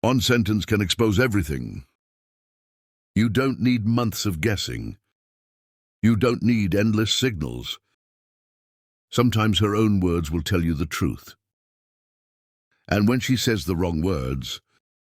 One sentence can expose everything. You don't need months of guessing. You don't need endless signals. Sometimes her own words will tell you the truth. And when she says the wrong words,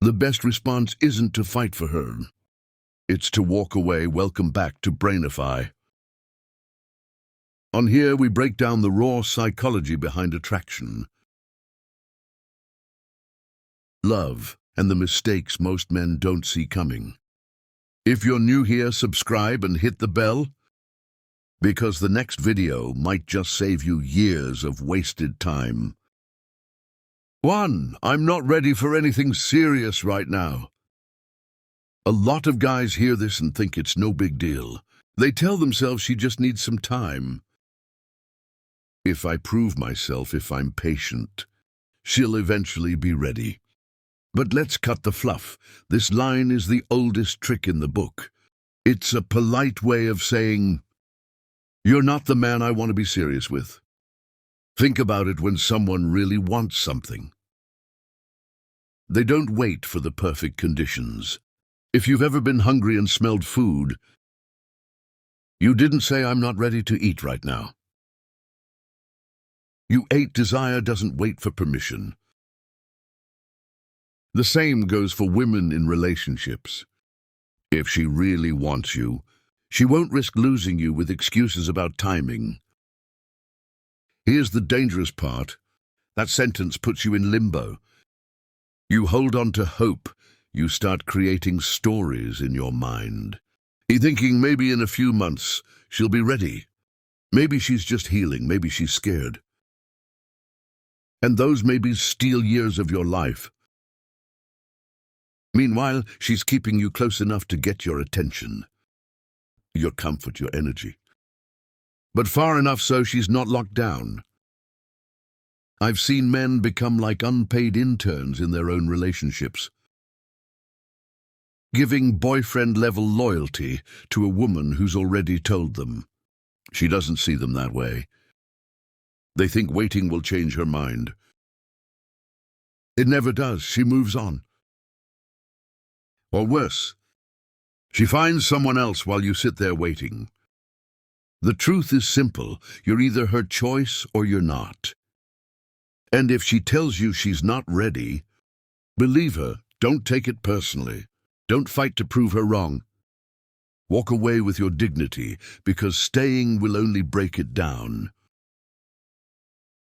the best response isn't to fight for her. It's to walk away. Welcome back to Brainify. On here, we break down the raw psychology behind attraction, love, and the mistakes most men don't see coming. If you're new here, subscribe and hit the bell, because the next video might just save you years of wasted time. 1. I'm not ready for anything serious right now. A lot of guys hear this and think it's no big deal. They tell themselves she just needs some time. If I prove myself, if I'm patient, she'll eventually be ready. But let's cut the fluff. This line is the oldest trick in the book. It's a polite way of saying, "You're not the man I want to be serious with." Think about it when someone really wants something. They don't wait for the perfect conditions. If you've ever been hungry and smelled food, you didn't say, "I'm not ready to eat right now." You ate. Desire doesn't wait for permission. The same goes for women in relationships. If she really wants you, she won't risk losing you with excuses about timing. Here's the dangerous part. That sentence puts you in limbo. You hold on to hope. You start creating stories in your mind. You're thinking maybe in a few months she'll be ready. Maybe she's just healing. Maybe she's scared. And those maybes steal years of your life. Meanwhile, she's keeping you close enough to get your attention, your comfort, your energy. But far enough so she's not locked down. I've seen men become like unpaid interns in their own relationships, giving boyfriend-level loyalty to a woman who's already told them. She doesn't see them that way. They think waiting will change her mind. It never does. She moves on. Or worse, she finds someone else while you sit there waiting. The truth is simple. You're either her choice or you're not. And if she tells you she's not ready, believe her. Don't take it personally. Don't fight to prove her wrong. Walk away with your dignity, because staying will only break it down.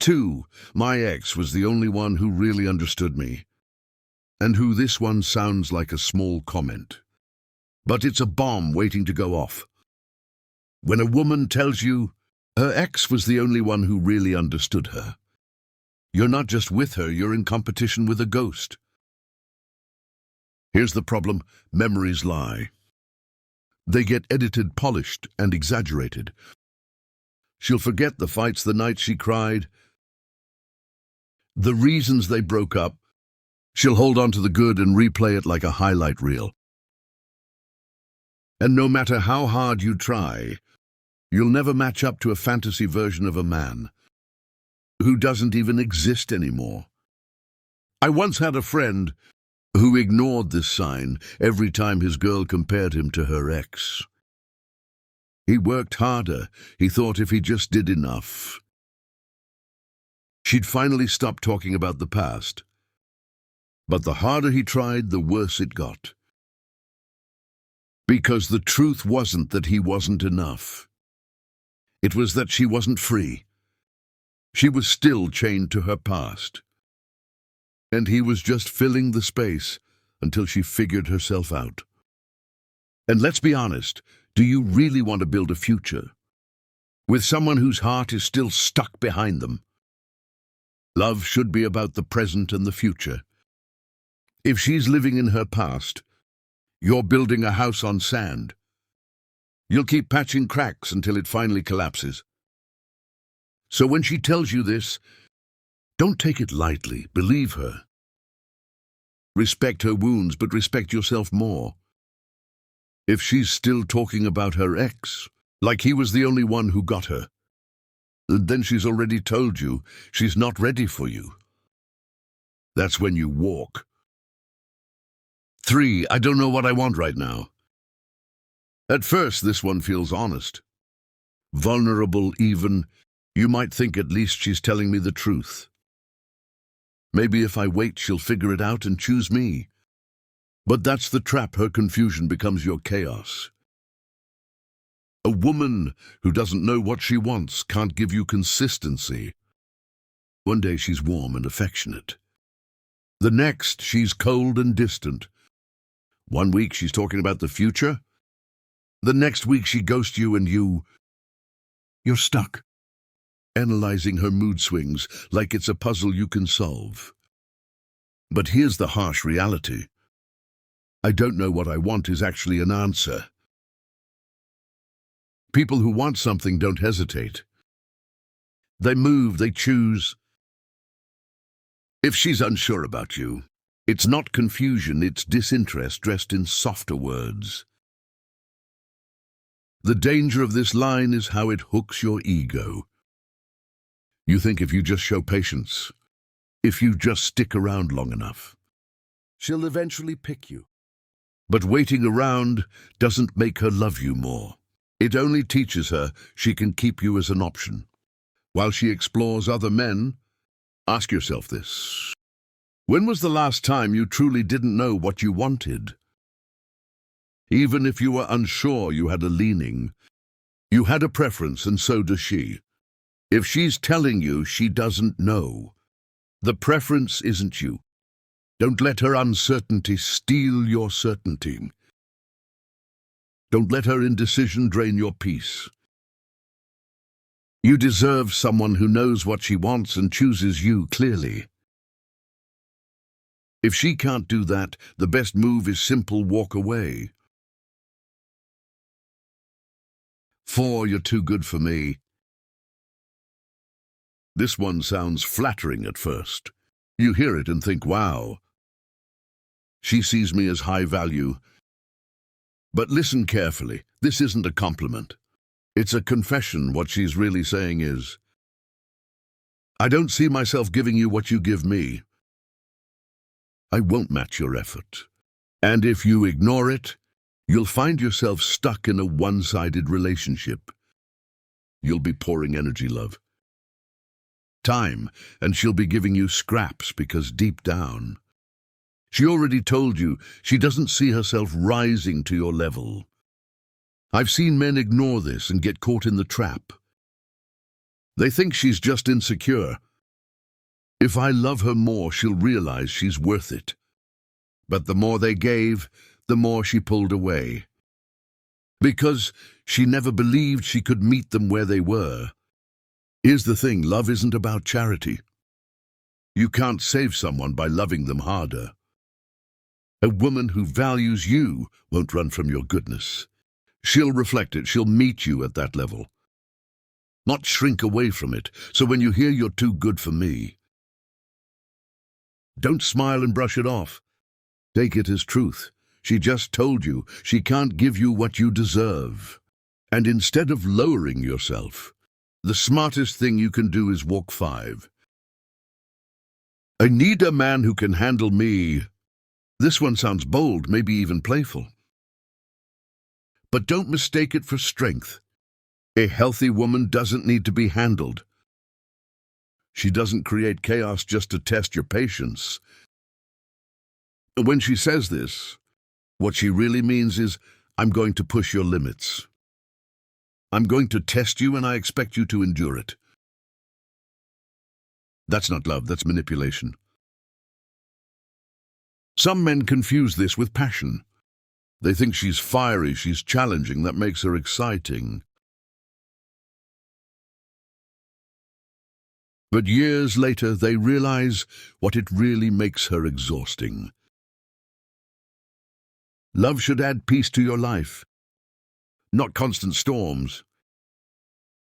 2. My ex was the only one who really understood me. And who this one sounds like a small comment. But it's a bomb waiting to go off. When a woman tells you her ex was the only one who really understood her, you're not just with her, you're in competition with a ghost. Here's the problem. Memories lie. They get edited, polished, and exaggerated. She'll forget the fights, the nights she cried, the reasons they broke up. She'll hold on to the good and replay it like a highlight reel. And no matter how hard you try, you'll never match up to a fantasy version of a man who doesn't even exist anymore. I once had a friend who ignored this sign every time his girl compared him to her ex. He worked harder. He thought if he just did enough, she'd finally stop talking about the past. But the harder he tried, the worse it got. Because the truth wasn't that he wasn't enough. It was that she wasn't free. She was still chained to her past. And he was just filling the space until she figured herself out. And let's be honest, do you really want to build a future with someone whose heart is still stuck behind them? Love should be about the present and the future. If she's living in her past, you're building a house on sand. You'll keep patching cracks until it finally collapses. So when she tells you this, don't take it lightly. Believe her. Respect her wounds, but respect yourself more. If she's still talking about her ex, like he was the only one who got her, then she's already told you she's not ready for you. That's when you walk. 3, I don't know what I want right now. At first, this one feels honest. Vulnerable even. You might think at least she's telling me the truth. Maybe if I wait, she'll figure it out and choose me. But that's the trap. Her confusion becomes your chaos. A woman who doesn't know what she wants can't give you consistency. One day she's warm and affectionate. The next, she's cold and distant. One week she's talking about the future. The next week she ghosts you and you're stuck, analyzing her mood swings like it's a puzzle you can solve. But here's the harsh reality. I don't know what I want is actually an answer. People who want something don't hesitate. They move, they choose. If she's unsure about you, it's not confusion, it's disinterest dressed in softer words. The danger of this line is how it hooks your ego. You think if you just show patience, if you just stick around long enough, she'll eventually pick you. But waiting around doesn't make her love you more. It only teaches her she can keep you as an option. While she explores other men, ask yourself this. When was the last time you truly didn't know what you wanted? Even if you were unsure, you had a leaning. You had a preference, and so does she. If she's telling you she doesn't know, the preference isn't you. Don't let her uncertainty steal your certainty. Don't let her indecision drain your peace. You deserve someone who knows what she wants and chooses you clearly. If she can't do that, the best move is simple: walk away. 4, you're too good for me. This one sounds flattering at first. You hear it and think, wow, she sees me as high value. But listen carefully, this isn't a compliment. It's a confession. What she's really saying is, I don't see myself giving you what you give me. I won't match your effort. And if you ignore it, you'll find yourself stuck in a one-sided relationship. You'll be pouring energy, love, time, and she'll be giving you scraps because deep down, she already told you she doesn't see herself rising to your level. I've seen men ignore this and get caught in the trap. They think she's just insecure. If I love her more, she'll realize she's worth it. But the more they gave, the more she pulled away. Because she never believed she could meet them where they were. Here's the thing, love isn't about charity. You can't save someone by loving them harder. A woman who values you won't run from your goodness. She'll reflect it, she'll meet you at that level, not shrink away from it. So when you hear you're too good for me, don't smile and brush it off. Take it as truth. She just told you she can't give you what you deserve. And instead of lowering yourself, the smartest thing you can do is walk 5. I need a man who can handle me. This one sounds bold, maybe even playful. But don't mistake it for strength. A healthy woman doesn't need to be handled. She doesn't create chaos just to test your patience. When she says this, what she really means is, I'm going to push your limits. I'm going to test you, and I expect you to endure it. That's not love, that's manipulation. Some men confuse this with passion. They think she's fiery, she's challenging, that makes her exciting. But years later, they realize what it really makes her exhausting. Love should add peace to your life, not constant storms.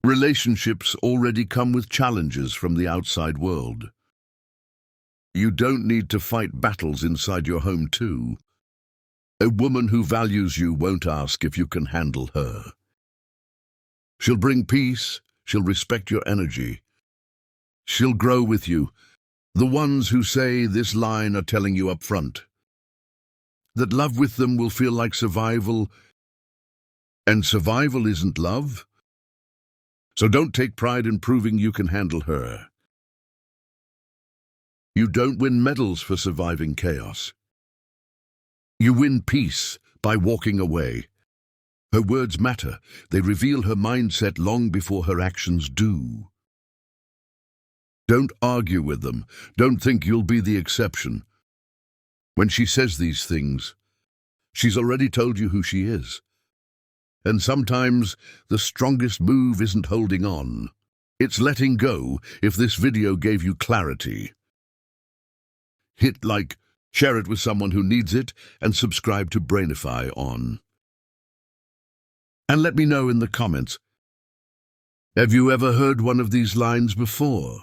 Relationships already come with challenges from the outside world. You don't need to fight battles inside your home too. A woman who values you won't ask if you can handle her. She'll bring peace, she'll respect your energy. She'll grow with you. The ones who say this line are telling you up front, that love with them will feel like survival, and survival isn't love. So don't take pride in proving you can handle her. You don't win medals for surviving chaos. You win peace by walking away. Her words matter. They reveal her mindset long before her actions do. Don't argue with them. Don't think you'll be the exception. When she says these things, she's already told you who she is. And sometimes the strongest move isn't holding on. It's letting go. If this video gave you clarity, hit like, share it with someone who needs it, and subscribe to Brainify on. And let me know in the comments, have you ever heard one of these lines before?